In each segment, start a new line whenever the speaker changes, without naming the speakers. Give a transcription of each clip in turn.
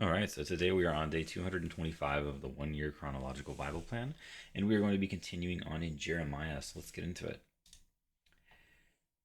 All right, so today we are on day 225 of the 1 year chronological Bible plan, and we are going to be continuing on in Jeremiah. So let's get into it.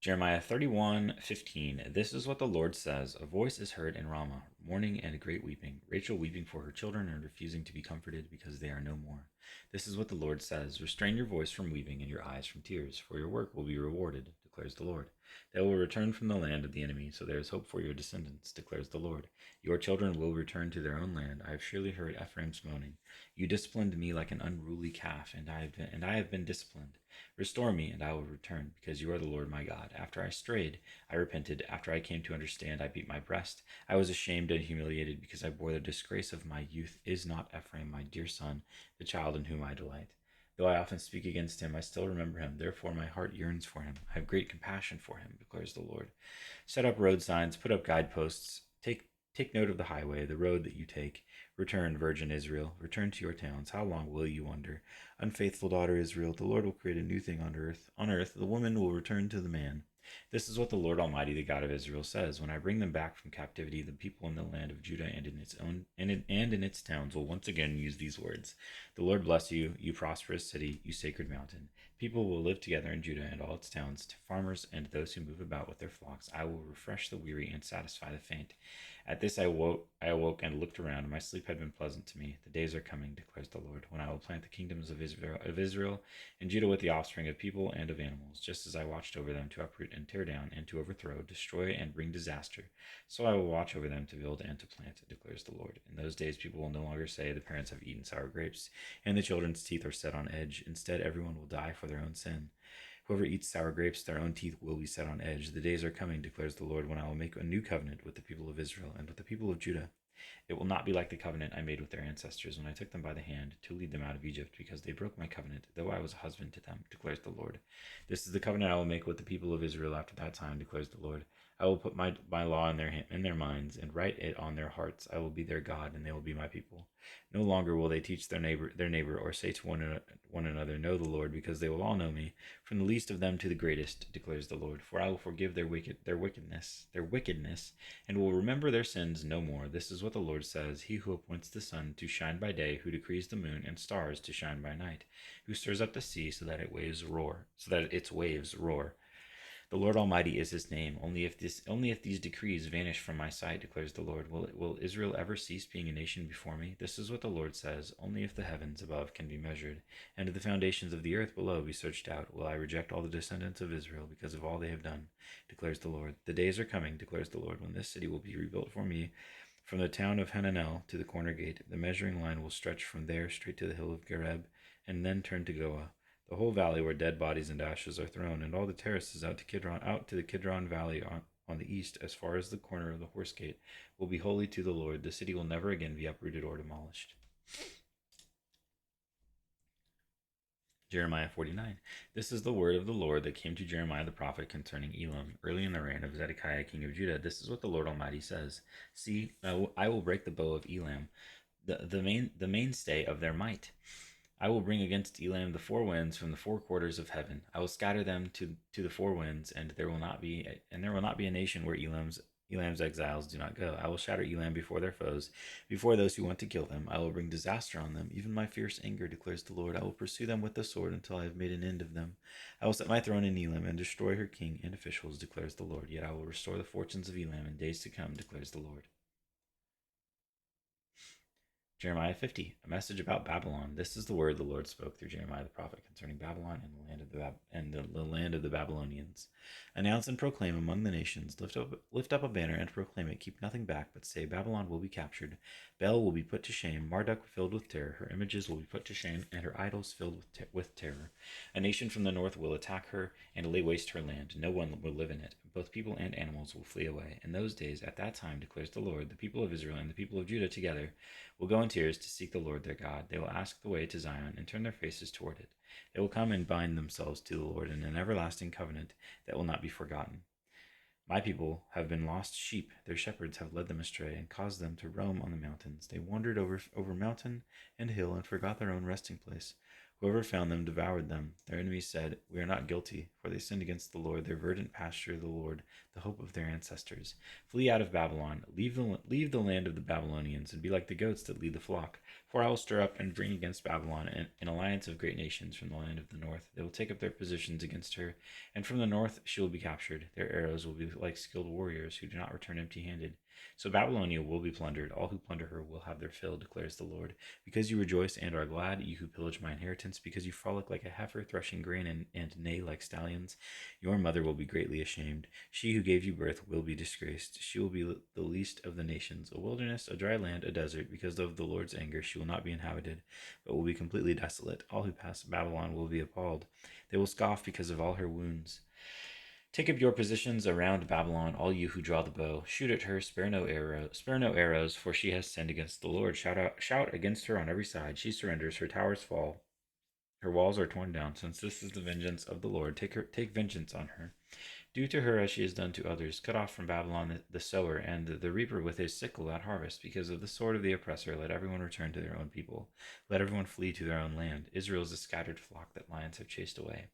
Jeremiah 31:15. This is what the Lord says: A voice is heard in Ramah, mourning and great weeping, Rachel weeping for her children and refusing to be comforted because they are no more. This is what the Lord says: Restrain your voice from weeping and your eyes from tears, for your work will be rewarded, declares the Lord. They will return from the land of the enemy, so there is hope for your descendants, declares the Lord. Your children will return to their own land. I have surely heard Ephraim's moaning. You disciplined me like an unruly calf, and I have been disciplined. Restore me, and I will return, because you are the Lord my God. After I strayed, I repented. After I came to understand, I beat my breast. I was ashamed and humiliated, because I bore the disgrace of my youth. Is not Ephraim my dear son, the child in whom I delight? Though I often speak against him, I still remember him. Therefore my heart yearns for him. I have great compassion for him, declares the Lord. Set up road signs, put up guideposts. Take note of the highway, the road that you take. Return, virgin Israel, return to your towns. How long will you wonder? Unfaithful daughter Israel, the Lord will create a new thing on earth. On earth, the woman will return to the man. This is what the Lord Almighty, the God of Israel, says: When I bring them back from captivity, the people in the land of Judah and in its own and in its towns will once again use these words: The Lord bless you, you prosperous city, you sacred mountain. People will live together in Judah and all its towns, to farmers and those who move about with their flocks. I will refresh the weary and satisfy the faint. At this I awoke and looked around, and my sleep had been pleasant to me. The days are coming, declares the Lord, when I will plant the kingdoms of Israel and Judah with the offspring of people and of animals, just as I watched over them to uproot and tear down and to overthrow, destroy and bring disaster. So I will watch over them to build and to plant, declares the Lord. In those days people will no longer say, The parents have eaten sour grapes, and the children's teeth are set on edge. Instead, everyone will die for their own sin. Whoever eats sour grapes, their own teeth will be set on edge. The days are coming, declares the Lord, when I will make a new covenant with the people of Israel and with the people of Judah. It will not be like the covenant I made with their ancestors when I took them by the hand to lead them out of Egypt, because they broke my covenant, though I was a husband to them, declares the Lord. This is the covenant I will make with the people of Israel after that time, declares the Lord. I will put my law in their minds and write it on their hearts. I will be their God, and they will be my people. No longer will they teach their neighbor, or say to one another, Know the Lord, because they will all know me, from the least of them to the greatest, declares the Lord. For I will forgive their wickedness, and will remember their sins no more. This is what the Lord says: He who appoints the sun to shine by day, who decrees the moon and stars to shine by night, who stirs up the sea so that its waves roar. The Lord Almighty is his name. Only if these decrees vanish from my sight, declares the Lord, will Israel ever cease being a nation before me? This is what the Lord says: Only if the heavens above can be measured, and the foundations of the earth below be searched out, will I reject all the descendants of Israel because of all they have done, declares the Lord. The days are coming, declares the Lord, when this city will be rebuilt for me. From the town of Hananel to the corner gate, the measuring line will stretch from there straight to the hill of Gareb, and then turn to Goah. The whole valley where dead bodies and ashes are thrown, and all the terraces out to the Kidron Valley on the east, as far as the corner of the horse gate, will be holy to the Lord. The city will never again be uprooted or demolished. Jeremiah 49. This is the word of the Lord that came to Jeremiah the prophet concerning Elam, early in the reign of Zedekiah king of Judah. This is what the Lord Almighty says: See, I will break the bow of Elam, the mainstay of their might. I will bring against Elam the four winds from the four quarters of heaven. I will scatter them to the four winds, and there will not be a nation where Elam's exiles do not go. I will shatter Elam before their foes, before those who want to kill them. I will bring disaster on them, even my fierce anger, declares the Lord. I will pursue them with the sword until I have made an end of them. I will set my throne in Elam and destroy her king and officials, declares the Lord. Yet I will restore the fortunes of Elam in days to come, declares the Lord. Jeremiah 50, a message about Babylon. This is the word the Lord spoke through Jeremiah the prophet concerning Babylon and the land of the Babylonians. Announce and proclaim among the nations. Lift up a banner and proclaim it. Keep nothing back, but say, Babylon will be captured. Bel will be put to shame. Marduk filled with terror. Her images will be put to shame, and her idols filled with terror. A nation from the north will attack her and lay waste her land. No one will live in it. Both people and animals will flee away. In those days, at that time, declares the Lord, the people of Israel and the people of Judah together will go in tears to seek the Lord their God. They will ask the way to Zion and turn their faces toward it. They will come and bind themselves to the Lord in an everlasting covenant that will not be forgotten. My people have been lost sheep. Their shepherds have led them astray and caused them to roam on the mountains. They wandered over mountain and hill and forgot their own resting place. Whoever found them devoured them. Their enemies said, "We are not guilty, for they sinned against the Lord, their verdant pasture, the Lord, the hope of their ancestors. Flee out of Babylon, leave the land of the Babylonians, and be like the goats that lead the flock. For I will stir up and bring against Babylon an alliance of great nations from the land of the north. They will take up their positions against her, and from the north she will be captured. Their arrows will be like skilled warriors who do not return empty-handed. So Babylonia will be plundered. All who plunder her will have their fill, declares the Lord. Because you rejoice and are glad, you who pillage my inheritance, because you frolic like a heifer threshing grain and neigh like stallions, your mother will be greatly ashamed. She who gave you birth will be disgraced. She will be the least of the nations, a wilderness, a dry land, a desert. Because of the Lord's anger, she will not be inhabited, but will be completely desolate. All who pass Babylon will be appalled. They will scoff because of all her wounds. Take up your positions around Babylon, all you who draw the bow. Shoot at her, spare no arrows, for she has sinned against the Lord. Shout against her on every side. She surrenders, her towers fall, her walls are torn down. Since this is the vengeance of the Lord, take vengeance on her. Do to her as she has done to others. Cut off from Babylon the sower and the reaper with his sickle at harvest. Because of the sword of the oppressor, let everyone return to their own people. Let everyone flee to their own land. Israel is a scattered flock that lions have chased away.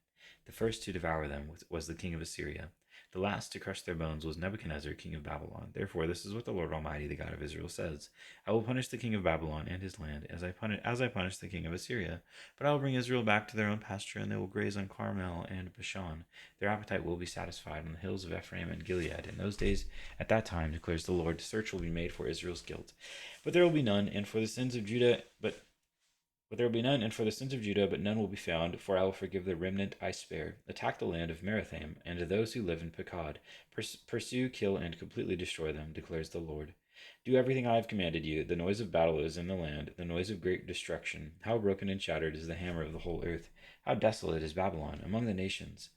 The first to devour them was the king of Assyria. The last to crush their bones was Nebuchadnezzar, king of Babylon. Therefore, this is what the Lord Almighty, the God of Israel, says: I will punish the king of Babylon and his land as I punished the king of Assyria. But I will bring Israel back to their own pasture, and they will graze on Carmel and Bashan. Their appetite will be satisfied on the hills of Ephraim and Gilead. In those days, at that time, declares the Lord, search will be made for Israel's guilt. But there will be none, and for the sins of Judah, but there will be none, and for the sins of Judah, but none will be found, for I will forgive the remnant I spare. Attack the land of Merathaim, and those who live in Pekod. Pursue, kill, and completely destroy them, declares the Lord. Do everything I have commanded you. The noise of battle is in the land, the noise of great destruction. How broken and shattered is the hammer of the whole earth. How desolate is Babylon among the nations.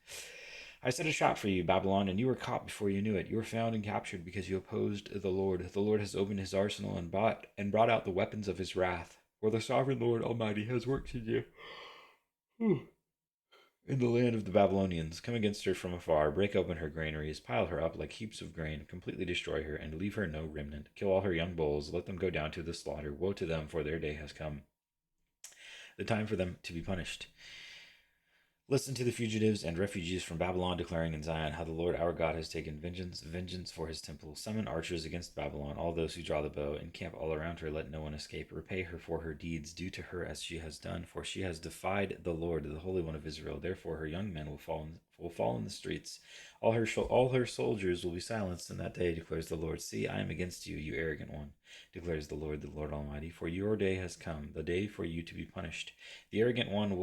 I set a trap for you, Babylon, and you were caught before you knew it. You were found and captured because you opposed the Lord. The Lord has opened his arsenal and brought out the weapons of his wrath. For the sovereign Lord Almighty has work to do in the land of the Babylonians. Come against her from afar, break open her granaries, pile her up like heaps of grain, completely destroy her, and leave her no remnant. Kill all her young bulls, let them go down to the slaughter. Woe to them, for their day has come, the time for them to be punished. Listen to the fugitives and refugees from Babylon declaring in Zion how the Lord our God has taken vengeance for his temple. Summon archers against Babylon, all those who draw the bow. Encamp all around her, let no one escape. Repay her for her deeds. Do to her as she has done, for she has defied the Lord, the Holy One of Israel. Therefore her young men will fall in the streets. All her soldiers will be silenced in that day, declares the Lord. See, I am against you, you arrogant one, declares the Lord Almighty. For your day has come, the day for you to be punished. The arrogant one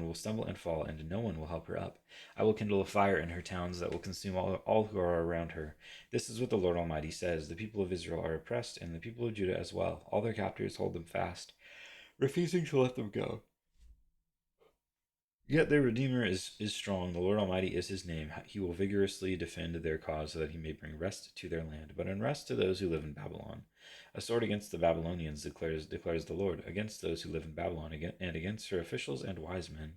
will stumble and fall, and no one will help her up. I will kindle a fire in her towns that will consume all who are around her. This is what the Lord Almighty says: the people of Israel are oppressed, and the people of Judah as well. All their captors hold them fast, refusing to let them go. Yet their Redeemer is strong. The Lord Almighty is his name. He will vigorously defend their cause so that he may bring rest to their land, but unrest to those who live in Babylon. A sword against the Babylonians, declares the Lord, against those who live in Babylon, and against her officials and wise men.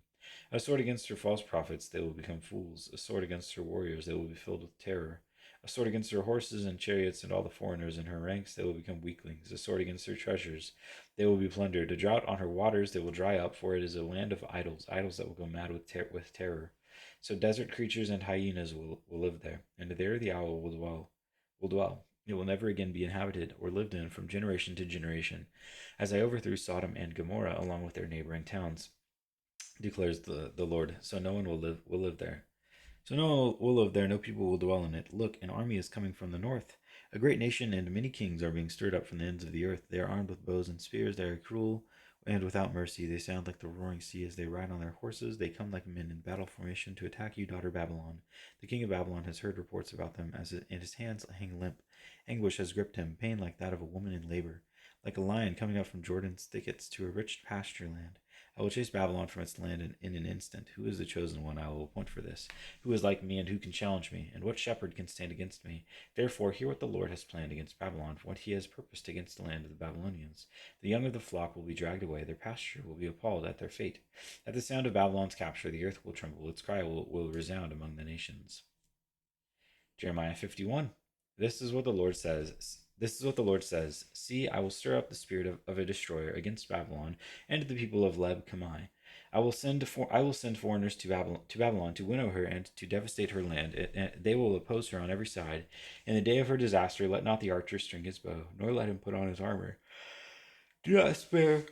A sword against her false prophets, they will become fools. A sword against her warriors, they will be filled with terror. A sword against her horses and chariots and all the foreigners in her ranks, they will become weaklings. A sword against her treasures, they will be plundered. A drought on her waters, they will dry up, for it is a land of idols that will go mad with terror. So desert creatures and hyenas will live there, and there the owl will dwell. It will never again be inhabited or lived in from generation to generation, as I overthrew Sodom and Gomorrah along with their neighboring towns, declares the Lord. So no one will live there. So no one will live there, no people will dwell in it. Look, an army is coming from the north. A great nation and many kings are being stirred up from the ends of the earth. They are armed with bows and spears. They are cruel and without mercy. They sound like the roaring sea as they ride on their horses. They come like men in battle formation to attack you, daughter Babylon. The king of Babylon has heard reports about them, and his hands hang limp. Anguish has gripped him, pain like that of a woman in labor. Like a lion coming up from Jordan's thickets to a rich pasture land. I will chase Babylon from its land in an instant. Who is the chosen one I will appoint for this? Who is like me, and who can challenge me? And what shepherd can stand against me? Therefore, hear what the Lord has planned against Babylon, what he has purposed against the land of the Babylonians. The young of the flock will be dragged away, their pasture will be appalled at their fate. At the sound of Babylon's capture, the earth will tremble, its cry will resound among the nations. Jeremiah 51. This is what the Lord says. This is what the Lord says: See, I will stir up the spirit of a destroyer against Babylon and the people of Leb Kamai. I will send foreigners to Babylon to winnow her and to devastate her land. And they will oppose her on every side. In the day of her disaster, let not the archer string his bow, nor let him put on his armor. Do not spare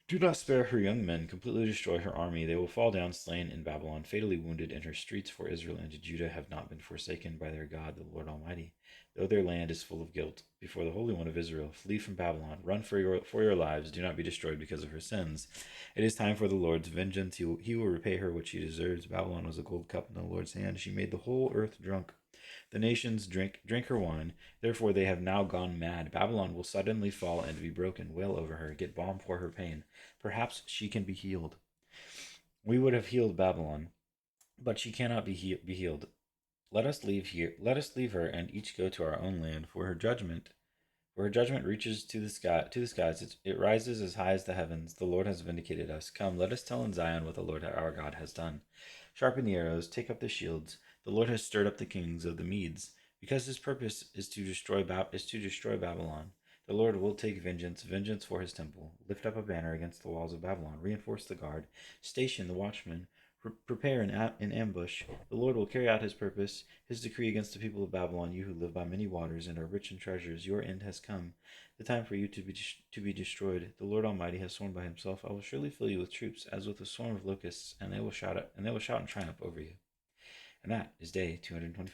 Do not spare her young men, completely destroy her army. They will fall down slain in Babylon, fatally wounded in her streets, for Israel and Judah have not been forsaken by their God, the Lord Almighty, though their land is full of guilt. Before the Holy One of Israel, flee from Babylon, run for your lives, do not be destroyed because of her sins. It is time for the Lord's vengeance. He will repay her what she deserves. Babylon was a gold cup in the Lord's hand. She made the whole earth drunk. The nations drink her wine, therefore they have now gone mad. Babylon will suddenly fall and be broken. Wail over her, get balm for her pain. Perhaps she can be healed. We would have healed Babylon, but she cannot be healed. Let us leave here. Let us leave her and each go to our own land, for her judgment reaches to the skies. It rises as high as the heavens. The Lord has vindicated us. Come, let us tell in Zion what the Lord our God has done. Sharpen the arrows, take up the shields. The Lord has stirred up the kings of the Medes, because his purpose is to destroy Babylon. The Lord will take vengeance for his temple. Lift up a banner against the walls of Babylon. Reinforce the guard. Station the watchmen. Prepare an ambush. The Lord will carry out his purpose, his decree against the people of Babylon. You who live by many waters and are rich in treasures, your end has come. The time for you to be destroyed. The Lord Almighty has sworn by himself, I will surely fill you with troops, as with a swarm of locusts, and they will shout in triumph over you. And that is day 225.